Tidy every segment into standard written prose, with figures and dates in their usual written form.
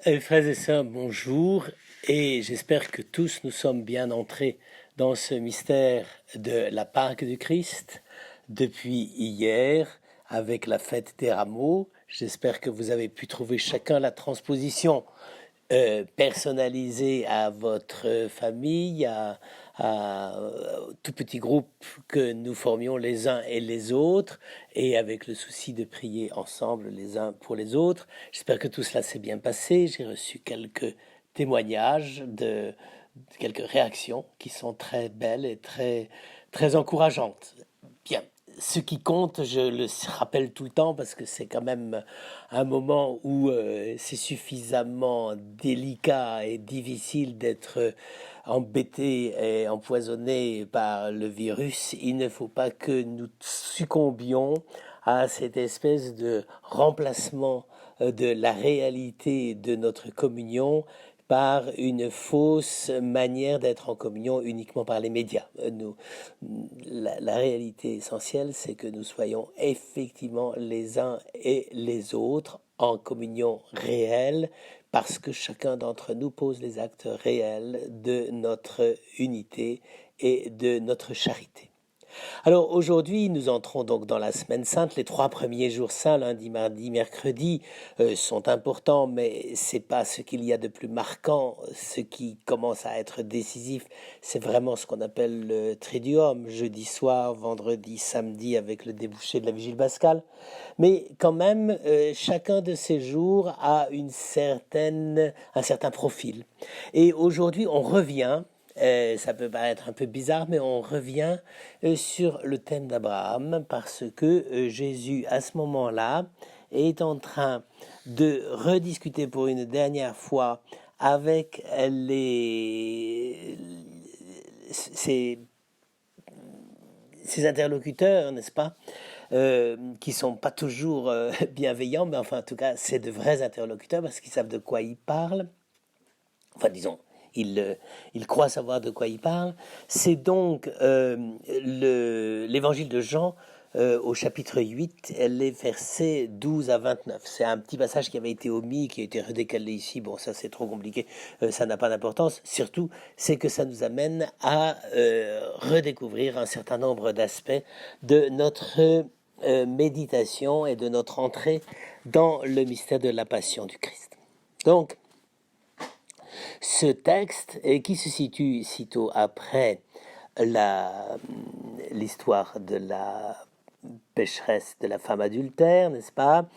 Frères et sœurs, bonjour, et j'espère que tous nous sommes bien entrés dans ce mystère de la Pâque du Christ depuis hier avec la fête des rameaux. J'espère que vous avez pu trouver chacun la transposition personnalisée à votre famille, à tout petit groupe que nous formions les uns et les autres, et avec le souci de prier ensemble les uns pour les autres. J'espère que tout cela s'est bien passé. J'ai reçu quelques témoignages de quelques réactions qui sont très belles et très encourageantes. Bien, ce qui compte, je le rappelle tout le temps parce que c'est quand même un moment où c'est suffisamment délicat et difficile d'être embêté et empoisonné par le virus. Il ne faut pas que nous succombions à cette espèce de remplacement de la réalité de notre communion par une fausse manière d'être en communion uniquement par les médias. La réalité essentielle, c'est que nous soyons effectivement les uns et les autres en communion réelle, parce que chacun d'entre nous pose les actes réels de notre unité et de notre charité. Alors aujourd'hui, nous entrons donc dans la semaine sainte. Les 3 premiers jours saints, lundi, mardi, mercredi, sont importants, mais c'est pas ce qu'il y a de plus marquant. Ce qui commence à être décisif, c'est vraiment ce qu'on appelle le Triduum, jeudi soir, vendredi, samedi, avec le débouché de la vigile pascale. Mais quand même, chacun de ces jours a un certain profil. Et aujourd'hui, on revient. Ça peut paraître un peu bizarre, mais on revient sur le thème d'Abraham parce que Jésus, à ce moment-là, est en train de rediscuter pour une dernière fois avec ses interlocuteurs, n'est-ce pas, qui sont pas toujours bienveillants, mais enfin, en tout cas, c'est de vrais interlocuteurs parce qu'ils savent de quoi ils parlent. Enfin, disons, il croit savoir de quoi il parle. C'est donc l'évangile de Jean au chapitre 8, les versets 12 à 29. C'est un petit passage qui avait été omis, qui a été redécalé ici. Bon, ça c'est trop compliqué, ça n'a pas d'importance. Surtout, c'est que ça nous amène à redécouvrir un certain nombre d'aspects de notre méditation et de notre entrée dans le mystère de la passion du Christ. Donc, ce texte, qui se situe sitôt après l'histoire de la pécheresse de la femme adultère, n'est-ce pas?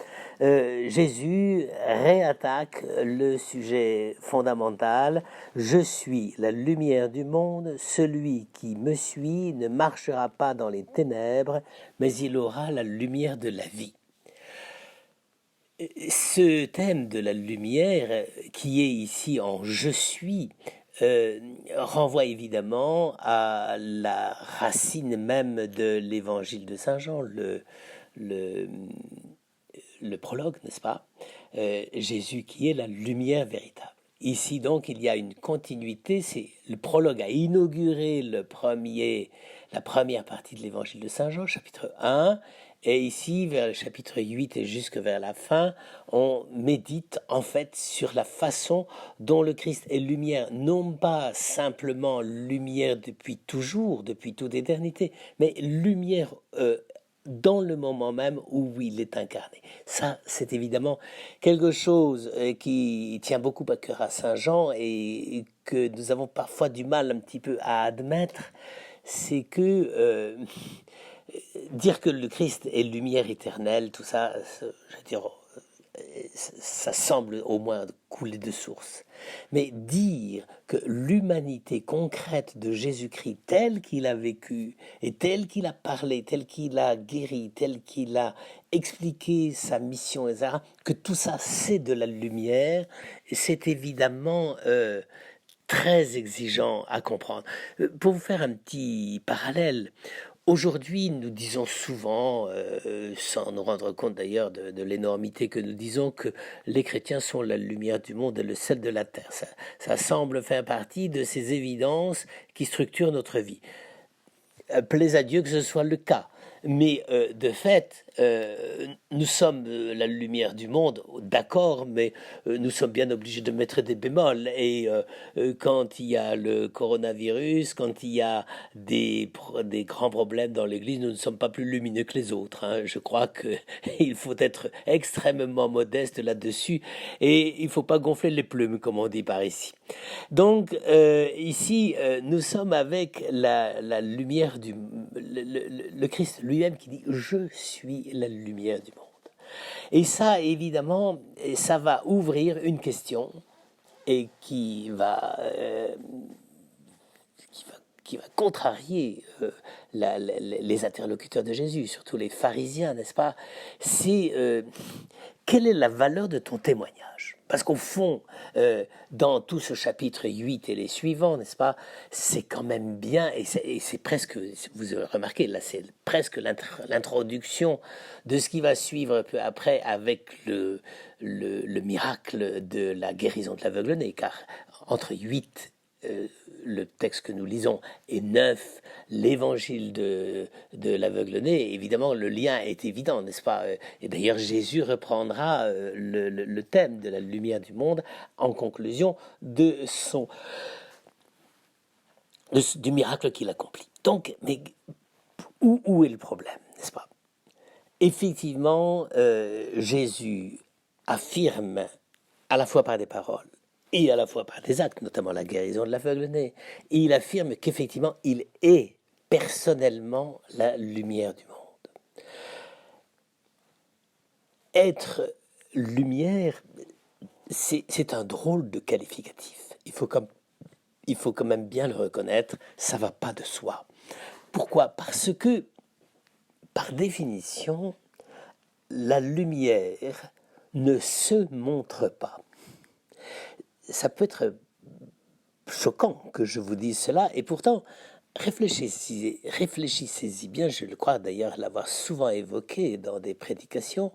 Jésus réattaque le sujet fondamental. Je suis la lumière du monde. Celui qui me suit ne marchera pas dans les ténèbres, mais il aura la lumière de la vie. Ce thème de la lumière, qui est ici en je suis, renvoie évidemment à la racine même de l'évangile de Saint Jean, le prologue, n'est-ce pas? Jésus qui est la lumière véritable. Ici donc il y a une continuité, c'est le prologue a inauguré la première partie de l'évangile de Saint Jean, chapitre 1, et ici, vers le chapitre 8 et jusque vers la fin, on médite en fait sur la façon dont le Christ est lumière, non pas simplement lumière depuis toujours, depuis toute éternité, mais lumière dans le moment même où il est incarné. Ça, c'est évidemment quelque chose qui tient beaucoup à cœur à Saint Jean et que nous avons parfois du mal un petit peu à admettre, c'est que dire que le Christ est lumière éternelle, tout ça, je veux dire, ça semble au moins couler de source. Mais dire que l'humanité concrète de Jésus-Christ, telle qu'il a vécu, et telle qu'il a parlé, telle qu'il a guéri, telle qu'il a expliqué sa mission, etc., que tout ça c'est de la lumière, c'est évidemment très exigeant à comprendre. Pour vous faire un petit parallèle, aujourd'hui, nous disons souvent, sans nous rendre compte d'ailleurs de l'énormité que nous disons, que les chrétiens sont la lumière du monde et le sel de la terre. Ça semble faire partie de ces évidences qui structurent notre vie. Plaise à Dieu que ce soit le cas. Mais de fait, nous sommes la lumière du monde, d'accord, mais nous sommes bien obligés de mettre des bémols. Et quand il y a le coronavirus, quand il y a des grands problèmes dans l'Église, nous ne sommes pas plus lumineux que les autres, hein. Je crois qu'il faut être extrêmement modeste là-dessus et il ne faut pas gonfler les plumes, comme on dit par ici. Donc ici, nous sommes avec la lumière le Christ lui-même qui dit « Je suis la lumière du monde ». Et ça, évidemment, ça va ouvrir une question et qui va contrarier les interlocuteurs de Jésus, surtout les pharisiens, n'est-ce pas? C'est quelle est la valeur de ton témoignage? Parce qu'au fond, dans tout ce chapitre 8 et les suivants, n'est-ce pas, c'est quand même bien, et c'est presque, vous avez remarqué, là c'est presque l'introduction de ce qui va suivre peu après avec le miracle de la guérison de l'aveugle-né, car entre 8 le texte que nous lisons et 9, l'évangile de l'aveugle-né, évidemment le lien est évident, n'est-ce pas? Et d'ailleurs Jésus reprendra le thème de la lumière du monde en conclusion de du miracle qu'il accomplit. Donc, mais où est le problème, n'est-ce pas? Effectivement, Jésus affirme à la fois par des paroles et à la fois par des actes, notamment la guérison de l'aveugle-né. Il affirme qu'effectivement, il est personnellement la lumière du monde. Être lumière, c'est un drôle de qualificatif. Il faut quand même bien le reconnaître, ça ne va pas de soi. Pourquoi? Parce que, par définition, la lumière ne se montre pas. Ça peut être choquant que je vous dise cela, et pourtant, réfléchissez-y bien, je le crois d'ailleurs l'avoir souvent évoqué dans des prédications.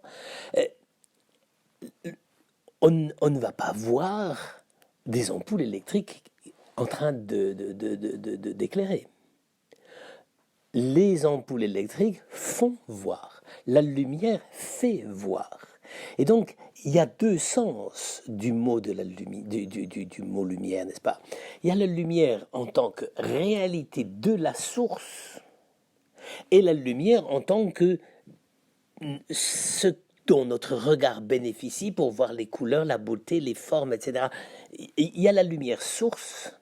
On ne va pas voir des ampoules électriques en train d'éclairer. Les ampoules électriques font voir. La lumière fait voir. Et donc, il y a deux sens du mot de du mot lumière, n'est-ce pas? Il y a la lumière en tant que réalité de la source et la lumière en tant que ce dont notre regard bénéficie pour voir les couleurs, la beauté, les formes, etc. Il y a la lumière source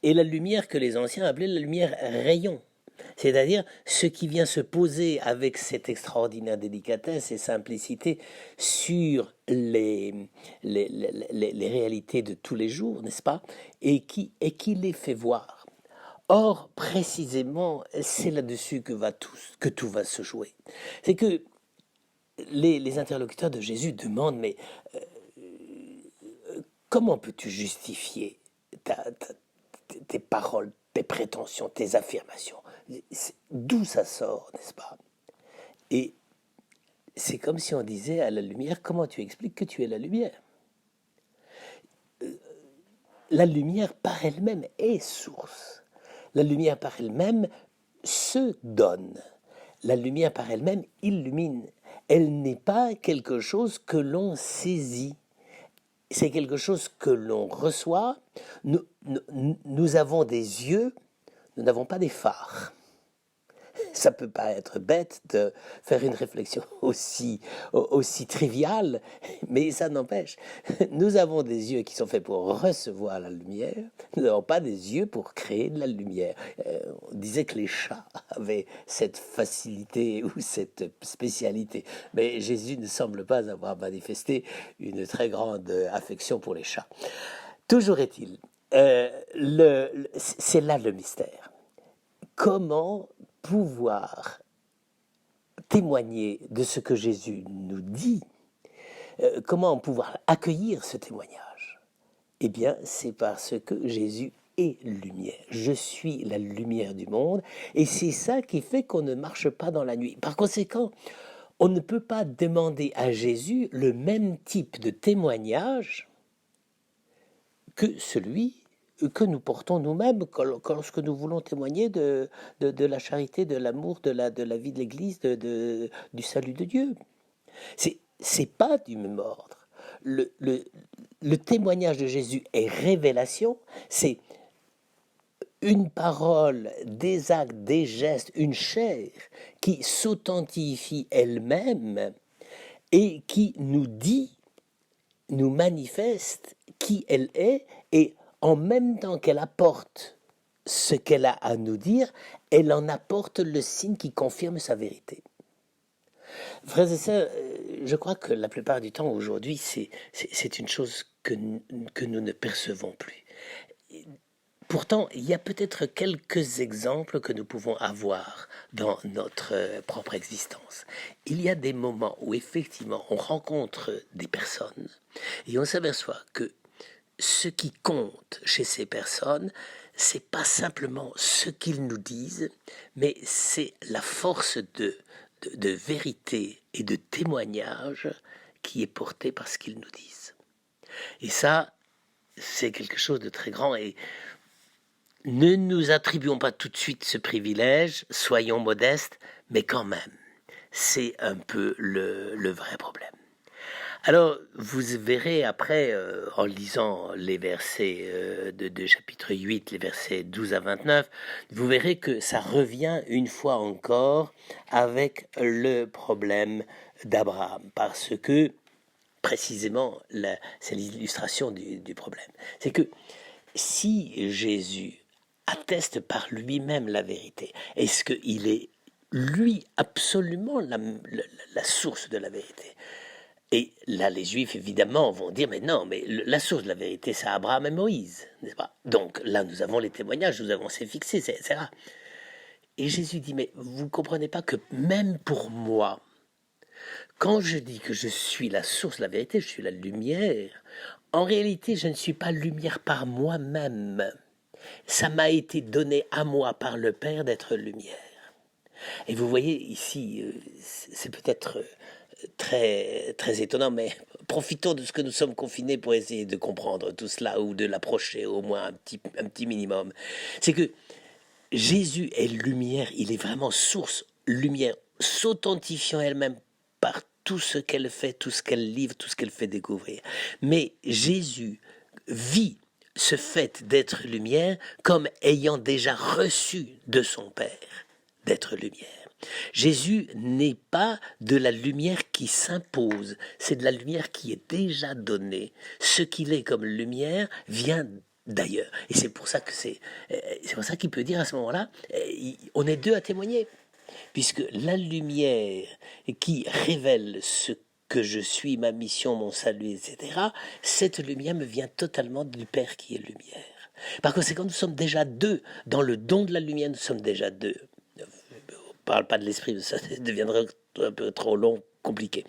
et la lumière que les anciens appelaient la lumière rayon. C'est-à-dire ce qui vient se poser avec cette extraordinaire délicatesse et simplicité sur les réalités de tous les jours, n'est-ce pas, et qui les fait voir. Or, précisément, c'est là-dessus que tout va se jouer. C'est que les interlocuteurs de Jésus demandent, mais comment peux-tu justifier tes paroles, tes prétentions, tes affirmations? D'où ça sort, n'est-ce pas? Et c'est comme si on disait à la lumière, comment tu expliques que tu es la lumière? La lumière par elle-même est source. La lumière par elle-même se donne. La lumière par elle-même illumine. Elle n'est pas quelque chose que l'on saisit. C'est quelque chose que l'on reçoit. Nous avons des yeux, nous n'avons pas des phares. Ça peut paraître bête de faire une réflexion aussi triviale, mais ça n'empêche. Nous avons des yeux qui sont faits pour recevoir la lumière, nous n'avons pas des yeux pour créer de la lumière. On disait que les chats avaient cette facilité ou cette spécialité, mais Jésus ne semble pas avoir manifesté une très grande affection pour les chats. Toujours est-il, c'est là le mystère. Comment pouvoir témoigner de ce que Jésus nous dit, comment pouvoir accueillir ce témoignage? Eh bien, c'est parce que Jésus est lumière. Je suis la lumière du monde, et c'est ça qui fait qu'on ne marche pas dans la nuit. Par conséquent, on ne peut pas demander à Jésus le même type de témoignage que celui que nous portons nous-mêmes lorsque nous voulons témoigner de la charité, de l'amour, de la vie de l'Église, du salut de Dieu. C'est pas du même ordre. Le témoignage de Jésus est révélation, c'est une parole, des actes, des gestes, une chair qui s'authentifie elle-même et qui nous dit, nous manifeste qui elle est, et en même temps qu'elle apporte ce qu'elle a à nous dire, elle en apporte le signe qui confirme sa vérité. Frères et sœurs, je crois que la plupart du temps aujourd'hui, c'est une chose que nous ne percevons plus. Pourtant, il y a peut-être quelques exemples que nous pouvons avoir dans notre propre existence. Il y a des moments où effectivement on rencontre des personnes et on s'aperçoit que ce qui compte chez ces personnes, c'est pas simplement ce qu'ils nous disent, mais c'est la force de vérité et de témoignage qui est portée par ce qu'ils nous disent. Et ça, c'est quelque chose de très grand, et ne nous attribuons pas tout de suite ce privilège, soyons modestes, mais quand même, c'est un peu le vrai problème. Alors, vous verrez après, en lisant les versets de chapitre 8, les versets 12 à 29, vous verrez que ça revient une fois encore avec le problème d'Abraham, parce que, précisément, c'est l'illustration du problème. C'est que si Jésus atteste par lui-même la vérité, est-ce qu'il est, lui, absolument la source de la vérité? Et là, les Juifs, évidemment, vont dire, mais non, mais la source de la vérité, c'est Abraham et Moïse, n'est-ce pas? Donc là, nous avons les témoignages, nous avons ces fixés, etc. Et Jésus dit, mais vous ne comprenez pas que même pour moi, quand je dis que je suis la source de la vérité, je suis la lumière, en réalité, je ne suis pas lumière par moi-même. Ça m'a été donné à moi par le Père d'être lumière. Et vous voyez ici, c'est peut-être très, très étonnant, mais profitons de ce que nous sommes confinés pour essayer de comprendre tout cela, ou de l'approcher au moins un petit minimum. C'est que Jésus est lumière, il est vraiment source, lumière, s'authentifiant elle-même par tout ce qu'elle fait, tout ce qu'elle livre, tout ce qu'elle fait découvrir. Mais Jésus vit ce fait d'être lumière comme ayant déjà reçu de son Père d'être lumière. Jésus n'est pas de la lumière qui s'impose, c'est de la lumière qui est déjà donnée. Ce qu'il est comme lumière vient d'ailleurs. Et c'est pour ça que c'est pour ça qu'il peut dire à ce moment-là, on est deux à témoigner, puisque la lumière qui révèle ce que je suis, ma mission, mon salut, etc., cette lumière me vient totalement du Père qui est lumière. Par conséquent, nous sommes déjà deux. Dans le don de la lumière, nous sommes déjà deux. On ne parle pas de l'esprit, ça deviendrait un peu trop long, compliqué.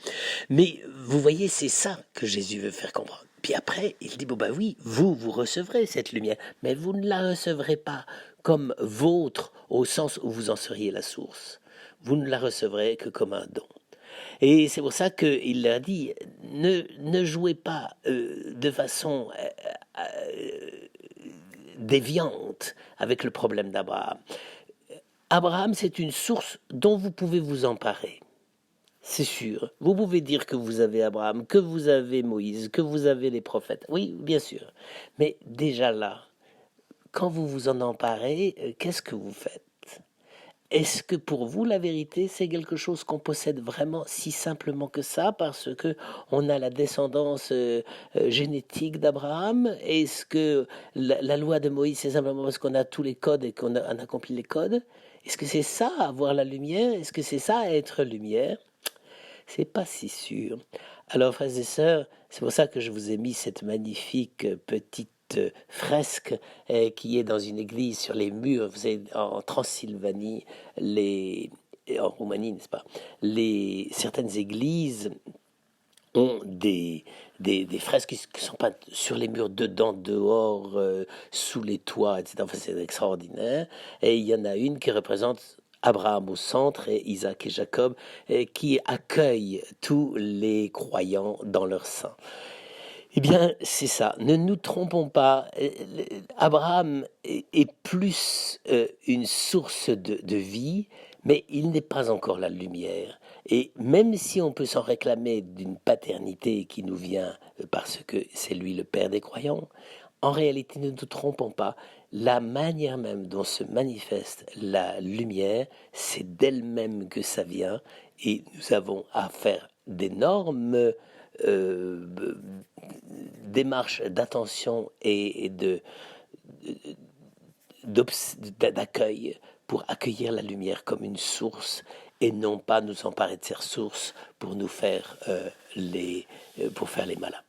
Mais vous voyez, c'est ça que Jésus veut faire comprendre. Puis après, il dit, bon ben oui, vous recevrez cette lumière, mais vous ne la recevrez pas comme vôtre, au sens où vous en seriez la source. Vous ne la recevrez que comme un don. Et c'est pour ça qu'il leur dit, ne jouez pas de façon déviante avec le problème d'Abraham. Abraham, c'est une source dont vous pouvez vous emparer. C'est sûr. Vous pouvez dire que vous avez Abraham, que vous avez Moïse, que vous avez les prophètes. Oui, bien sûr. Mais déjà là, quand vous vous en emparez, qu'est-ce que vous faites? Est-ce que pour vous, la vérité, c'est quelque chose qu'on possède vraiment si simplement que ça, parce que on a la descendance génétique d'Abraham? Est-ce que la loi de Moïse, c'est simplement parce qu'on a tous les codes et qu'on a accompli les codes? Est-ce que c'est ça, avoir la lumière? Est-ce que c'est ça, être lumière? C'est pas si sûr. Alors, frères et sœurs, c'est pour ça que je vous ai mis cette magnifique petite fresque qui est dans une église sur les murs, vous savez, en Transylvanie, en Roumanie, n'est-ce pas? Certaines églises ont des fresques qui sont peintes sur les murs, dedans, dehors, sous les toits, etc. Enfin, c'est extraordinaire. Et il y en a une qui représente Abraham au centre et Isaac et Jacob, qui accueillent tous les croyants dans leur sein. Eh bien, c'est ça. Ne nous trompons pas. Abraham est plus une source de vie, mais il n'est pas encore la lumière. Et même si on peut s'en réclamer d'une paternité qui nous vient parce que c'est lui le père des croyants, en réalité, ne nous trompons pas. La manière même dont se manifeste la lumière, c'est d'elle-même que ça vient, et nous avons à faire d'énormes euh, démarche d'attention et d'accueil pour accueillir la lumière comme une source et non pas nous emparer de ces ressources pour nous faire pour faire les malins.